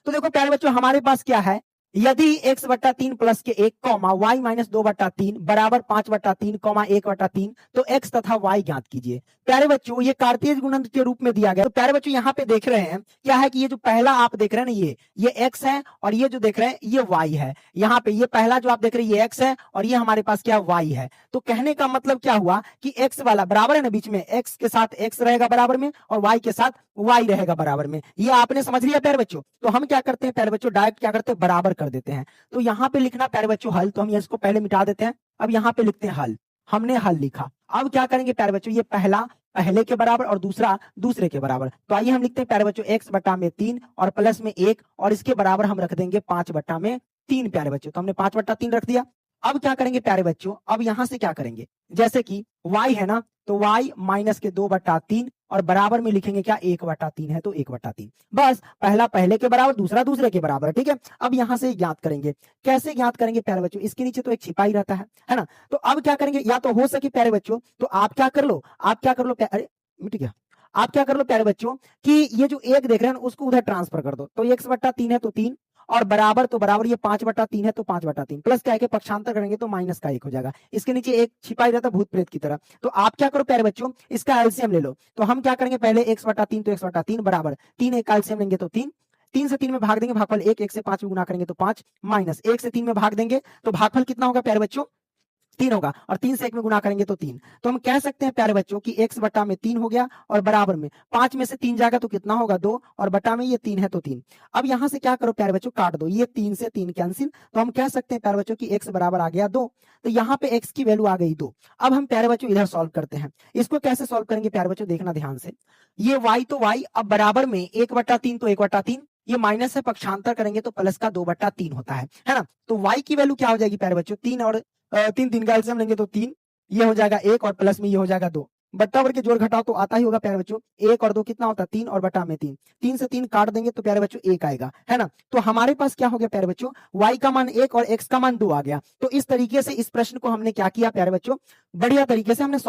तो देखो प्यारे बच्चों हमारे पास क्या है, यदि x बट्टा 3 प्लस के 1 कॉमा y माइनस 2 बट्टा 3 बराबर 5 बट्टा 3 कॉमा 1 बट्टा 3, तो x तथा y ज्ञात कीजिए। प्यारे बच्चों ये कार्तेज गुणनफल के रूप में दिया गया। तो प्यारे बच्चों यहाँ पे देख रहे हैं क्या है कि ये जो पहला आप देख रहे हैं ना, ये x है और ये जो देख रहे हैं ये y है। यहाँ पे ये पहला जो आप देख रहे हैं ये x है और ये हमारे पास क्या y है। तो कहने का मतलब क्या हुआ कि x वाला बराबर है ना, बीच में x के साथ x रहेगा बराबर में और y के साथ y रहेगा बराबर में। ये आपने समझ लिया प्यारे बच्चों। तो हम क्या करते हैं प्यारे बच्चों, डायरेक्ट क्या करते हैं, बराबर कर देते हैं। तो यहाँ पे लिखना प्यारे बच्चों हल, तो हम इसको पहले मिटा देते हैं। अब यहाँ पे लिखते हैं हल, हमने हल लिखा। अब क्या करेंगे प्यारे बच्चों, ये पहला पहले के बराबर और दूसरा दूसरे के बराबर। तो आइए हम लिखते हैं प्यारे बच्चों x बटा में 3 और प्लस में 1 और इसके बराबर हम रख देंगे 5 बटा में 3 प्यारे बच्चों। तो हमने 5 बटा 3 रख दिया। अब क्या करेंगे प्यारे बच्चों, अब यहां से क्या करेंगे, जैसे कि y है ना, तो y माइनस के 2 बटा 3 और बराबर में लिखेंगे क्या, 1 बटा 3 है तो 1 बटा 3। बस पहला पहले के बराबर दूसरा दूसरे के बराबर, ठीक है। अब यहां से ज्ञात करेंगे, कैसे ज्ञात करेंगे प्यारे बच्चों, इसके नीचे तो एक छिपा ही रहता है ना। तो अब क्या करेंगे, या तो हो सके प्यारे बच्चों, तो आप क्या कर लो, अरे मिट गया, आप क्या कर लो प्यारे बच्चों कि ये जो एक देख रहे हैं उसको उधर ट्रांसफर कर दो। तो x बट्टा 3 है तो 3 और बराबर तो बराबर, ये 5 बटा 3 है तो 5 बटा 3 प्लस क्या है कि पक्षांतर करेंगे तो माइनस का 1 हो जाएगा। इसके नीचे एक छिपा ही रहता भूत प्रेत की तरह। तो आप क्या करो प्यारे बच्चों, इसका एलसीएम ले लो। तो हम क्या करेंगे, पहले x बटा 3 तो x बटा 3 बराबर 3, एक का एलसीएम लेंगे तो 3, 3 से 3 में भाग देंगे, भागफल 1, 1 से 5 में गुना करेंगे तो 5, माइनस 1 से 3 में भाग देंगे तो भागफल कितना होगा प्यारे बच्चों, 3 होगा और 3 से 1 में गुना करेंगे तो 3। तो हम कह सकते हैं प्यारे बच्चों कि x बटा में 3 हो गया और बराबर में 5 में से 3 जाएगा तो कितना होगा 2 और बटा में ये 3 है तो 3। अब यहां से क्या करो प्यारे बच्चों, काट दो, ये 3 से 3 कैंसिल। तो हम कह सकते हैं प्यारे बच्चों कि x बराबर आ गया 2। तो यहाँ पे x की वैल्यू आ गई 2। अब हम प्यारे बच्चों इधर सॉल्व करते हैं। इसको कैसे सॉल्व करेंगे प्यारे बच्चों, देखना ध्यान से। ये y तो y, अब बराबर में 1 बटा 3 तो 1 बटा 3, ये माइनस से पक्षांतर करेंगे तो प्लस का 2 बटा 3 होता है ना। तो y की वैल्यू क्या हो जाएगी प्यारे बच्चों, 3 और 3 3 का एलसीएम लेंगे तो 3, ये हो जाएगा 1 और प्लस में ये हो जाएगा 2। बट्टा वर्ग के जोड़ घटाओ तो आता ही होगा प्यारे बच्चों, 1 और 2 कितना होता है 3 और बटा में 3, 3 से 3 काट देंगे तो प्यारे बच्चों 1 आएगा, है ना। तो हमारे पास क्या हो गया प्यारे बच्चों, y का मान 1 और x का मान 2 आ गया। तो इस तरीके से इस प्रश्न को हमने क्या किया प्यारे बच्चों, बढ़िया तरीके से हमने